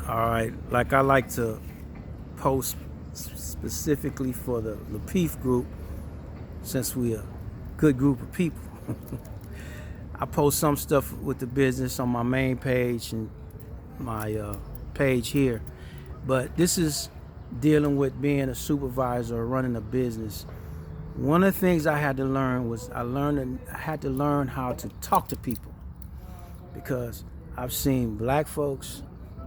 All right, like I like to post specifically for the Lapeef group, since we a good group of people. I post some stuff with the business on my main page and my page here, but this is dealing with being a supervisor or running a business. One of the things I had to learn was I had to learn how to talk to people, because I've seen black folks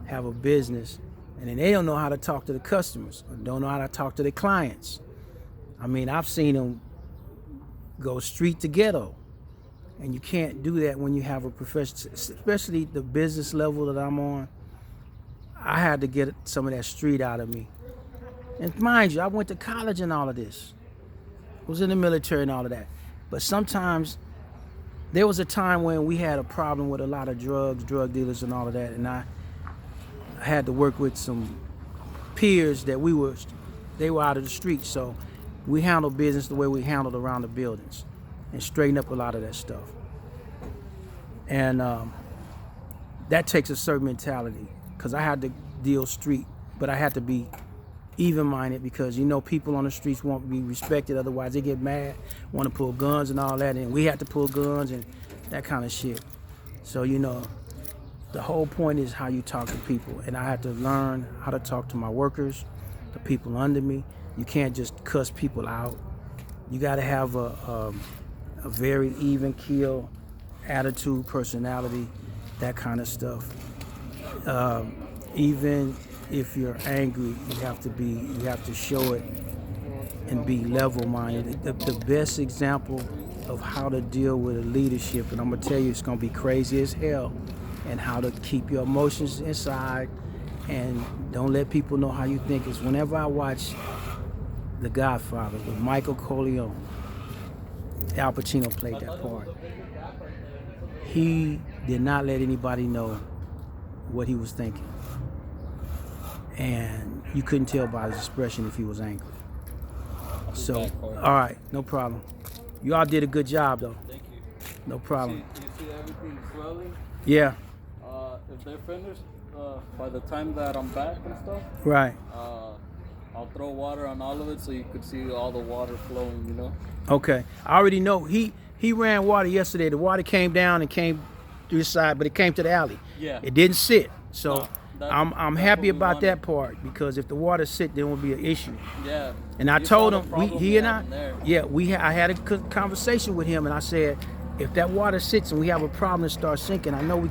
have a business and then they don't know how to talk to the customers or don't know how to talk to their clients. I mean, I've seen them go street to ghetto, and you can't do that when you have a profession, especially the business level that I'm on. I had to get some of that street out of me. And mind you, I went to college and all of this. I was in the military and all of that. But sometimes there was a time when we had a problem with a lot of drug dealers and all of that, and I had to work with some peers that they were out of the street, so we handled business the way we handled around the buildings and straightened up a lot of that stuff. And that takes a certain mentality, because I had to deal street, but I had to be even-minded, because people on the streets won't be respected, otherwise they get mad, want to pull guns and all that, and we had to pull guns and that kind of shit. So the whole point is how you talk to people, and I had to learn how to talk to my workers, the people under me. You can't just cuss people out. You got to have a very even keel attitude, personality, that kind of stuff. Even if you're angry, you have to show it and be level-minded. The best example of how to deal with a leadership, and I'm gonna tell you, it's gonna be crazy as hell, and how to keep your emotions inside and don't let people know how you think, is whenever I watch The Godfather with Michael Corleone, Al Pacino played that part. He did not let anybody know what he was thinking, and you couldn't tell by his expression if he was angry. So, all right, no problem. You all did a good job, though. Thank you. No problem. You see everything swelling? Yeah, If they're finished, by the time that I'm back and stuff, right. I'll throw water on all of it so you could see all the water flowing, Okay, I already know. He ran water yesterday. The water came down and came through the side, but it came to the alley. Yeah. It didn't sit. So No, I'm that's happy what we about wanted. that part, because if the water sit, there will be an issue. Yeah. And I You told saw him, the problem he and had I, in there. yeah, I had a conversation with him, and I said, if that water sits and we have a problem and start sinking, I know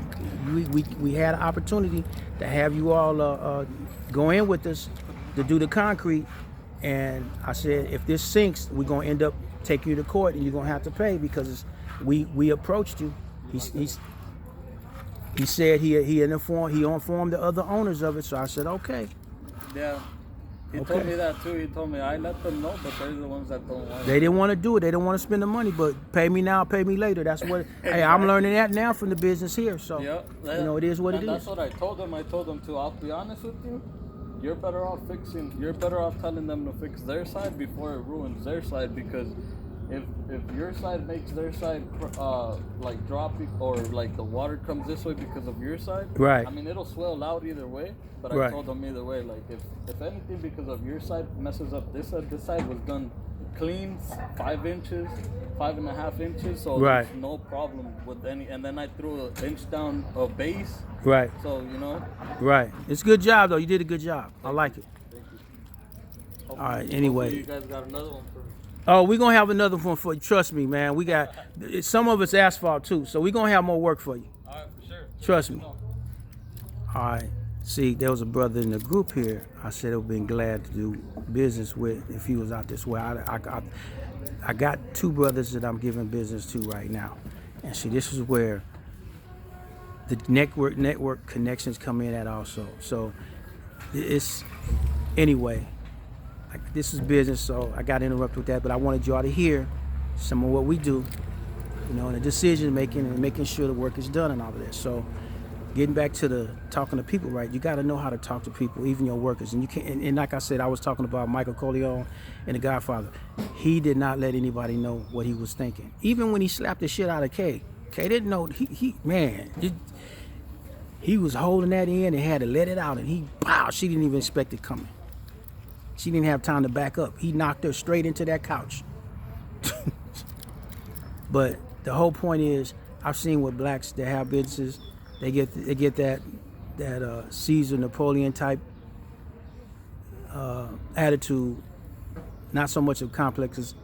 we had an opportunity to have you all go in with us to do the concrete, and I said, if this sinks, we're gonna end up taking you to court, and you're gonna have to pay, because we approached you. He said he informed the other owners of it, so I said, okay. Yeah. He Okay. told me that too. He told me I let them know, but they're the ones that don't want They didn't want to do it. They don't want to spend the money, but pay me now, pay me later. That's what. Hey, I'm learning that now from the business here. So, it is what it and that's is. what I told them. I told them too. I'll be honest with you. You're better off telling them to fix their side before it ruins their side, because if your side makes their side like dropping, or like the water comes this way because of your side, Right. I mean, it'll swell out either way. But I Right. told them either way, like if anything because of your side messes up this side was done clean, 5 inches, 5.5 inches, so Right. there's no problem with any. And then I threw an inch down a base, Right, so right. It's a good job though. You did a good job. I like it. Thank you. All right. Hopefully Anyway. you guys got another one for me. Oh, we're gonna have another one for you. Trust me, man. We got some of it's asphalt too, so we're gonna have more work for you. All right, for sure. Trust me. All right. See, there was a brother in the group here. I said I've been glad to do business with if he was out this way. I got 2 brothers that I'm giving business to right now, and see, this is where the network connections come in at also. So it's anyway. This is business, so I got interrupted with that. But I wanted y'all to hear some of what we do, and the decision making and making sure the work is done and all of this. So. Getting back to the talking to people, right? You got to know how to talk to people, even your workers. And you can't. And like I said, I was talking about Michael Corleone and The Godfather. He did not let anybody know what he was thinking. Even when he slapped the shit out of Kay didn't know. He was holding that in and had to let it out, and she didn't even expect it coming. She didn't have time to back up. He knocked her straight into that couch. But the whole point is, I've seen with blacks that have businesses, they get that Caesar Napoleon type attitude, not so much of complexes.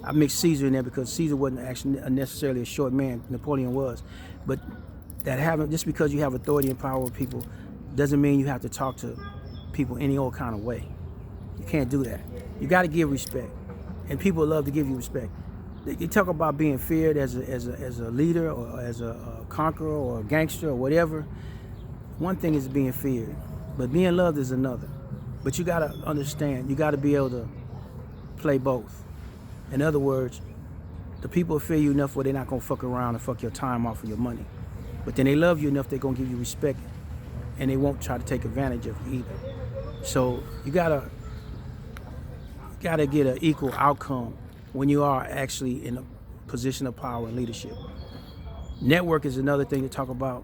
I mixed Caesar in there because Caesar wasn't actually necessarily a short man. Napoleon was, but just because you have authority and power with people doesn't mean you have to talk to people any old kind of way. You can't do that. You got to give respect, and people love to give you respect. They talk about being feared as a leader or as a conqueror or a gangster or whatever. One thing is being feared, but being loved is another. But you got to understand, you got to be able to play both. In other words, the people fear you enough where they're not going to fuck around and fuck your time off of your money. But then they love you enough they're going to give you respect, and they won't try to take advantage of you either. So you gotta get an equal outcome when you are actually in a position of power and leadership. Network is another thing to talk about.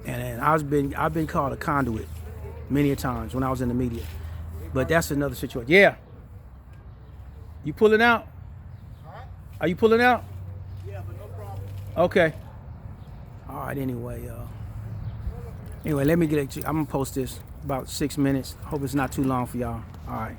And I've been called a conduit many a times when I was in the media. But that's another situation. Yeah. You pulling out? Are you pulling out? Yeah, but no problem. Okay. All right, anyway, let me get it. I'm gonna post this about 6 minutes. Hope it's not too long for y'all. All right.